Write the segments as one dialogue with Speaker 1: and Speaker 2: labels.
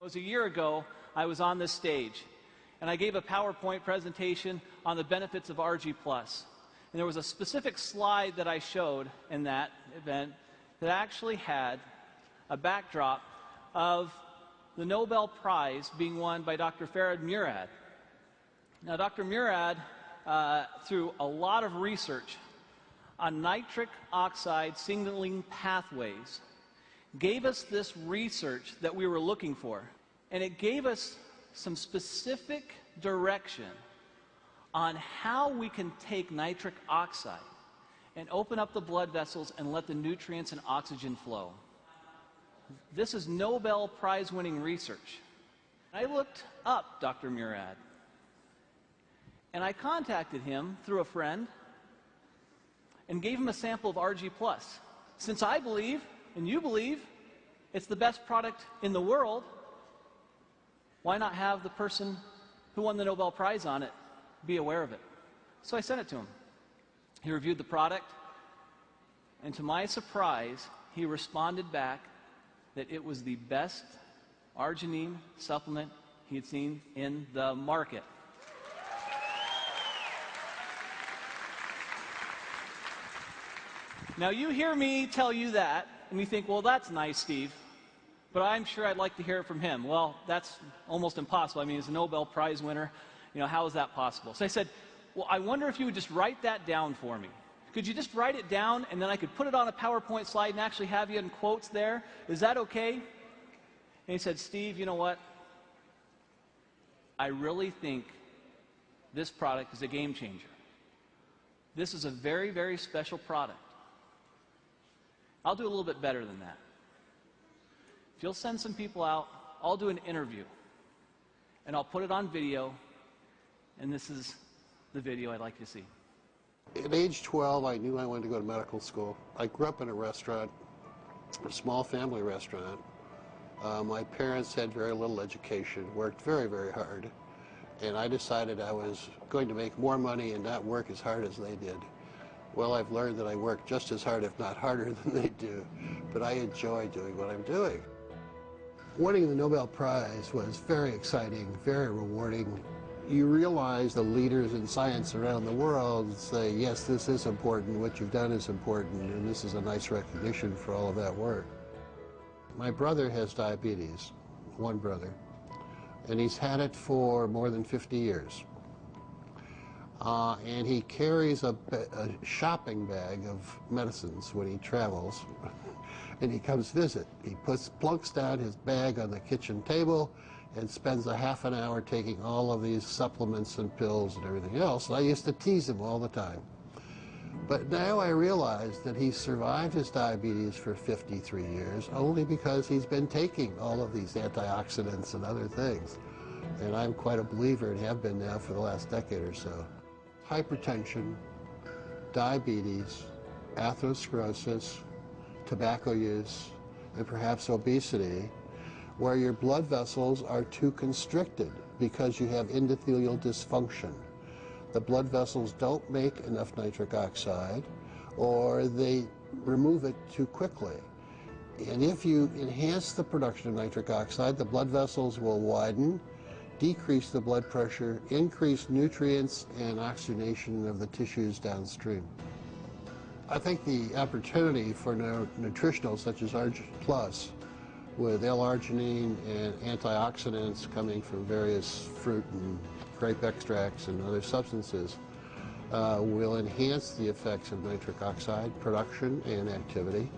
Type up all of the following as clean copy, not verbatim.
Speaker 1: It was a year ago, I was on this stage, and I gave a PowerPoint presentation on the benefits of RG+. And there was a specific slide that I showed in that event that actually had a backdrop of the Nobel Prize being won by Dr. Farhad Murad. Now, Dr. Murad, through a lot of research on nitric oxide signaling pathways, gave us this research that we were looking for, and it gave us some specific direction on how we can take nitric oxide and open up the blood vessels and let the nutrients and oxygen flow. This is Nobel Prize winning research. I looked up Dr. Murad, and I contacted him through a friend and gave him a sample of RG+. Since I believe, and you believe, it's the best product in the world, why not have the person who won the Nobel Prize on it be aware of it? So I sent it to him. He reviewed the product, and to my surprise, he responded back that it was the best arginine supplement he had seen in the market. Now, you hear me tell you that, and you think, well, that's nice, Steve, but I'm sure I'd like to hear it from him. Well, that's almost impossible. I mean, he's a Nobel Prize winner. You know, how is that possible? So I said, well, I wonder if you would just write that down for me. Could you just write it down, and then I could put it on a PowerPoint slide and actually have you in quotes there? Is that okay? And he said, Steve, you know what? I really think this product is a game changer. This is a very, very special product. I'll do a little bit better than that. If you'll send some people out, I'll do an interview, and I'll put it on video, and this is the video I'd like you to see.
Speaker 2: At age 12, I knew I wanted to go to medical school. I grew up in a restaurant, a small family restaurant. My parents had very little education, worked very, very hard, and I decided I was going to make more money and not work as hard as they did. Well, I've learned that I work just as hard, if not harder, than they do, but I enjoy doing what I'm doing. Winning the Nobel Prize was very exciting, very rewarding. You realize the leaders in science around the world say, yes, this is important, what you've done is important, and this is a nice recognition for all of that work. My brother has diabetes, one brother, and he's had it for more than 50 years. And he carries a shopping bag of medicines when he travels, and he comes visit. He plunks down his bag on the kitchen table and spends a half an hour taking all of these supplements and pills and everything else. And I used to tease him all the time. But now I realize that he's survived his diabetes for 53 years only because he's been taking all of these antioxidants and other things. And I'm quite a believer and have been now for the last decade or so. Hypertension, diabetes, atherosclerosis, tobacco use, and perhaps obesity, where your blood vessels are too constricted because you have endothelial dysfunction. The blood vessels don't make enough nitric oxide, or they remove it too quickly. And if you enhance the production of nitric oxide, the blood vessels will widen, decrease the blood pressure, increase nutrients and oxygenation of the tissues downstream. I think the opportunity for nutritionals such as RG+, with L-arginine and antioxidants coming from various fruit and grape extracts and other substances, will enhance the effects of nitric oxide production and activity,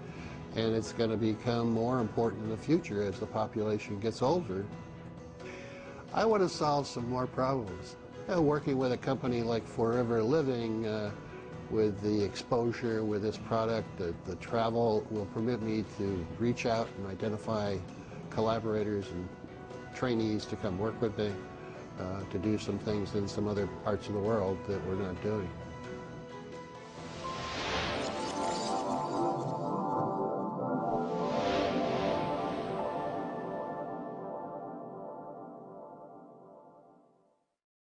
Speaker 2: and it's going to become more important in the future as the population gets older. I want to solve some more problems. Working with a company like Forever Living, with the exposure with this product, the travel will permit me to reach out and identify collaborators and trainees to come work with me, to do some things in some other parts of the world that we're not doing.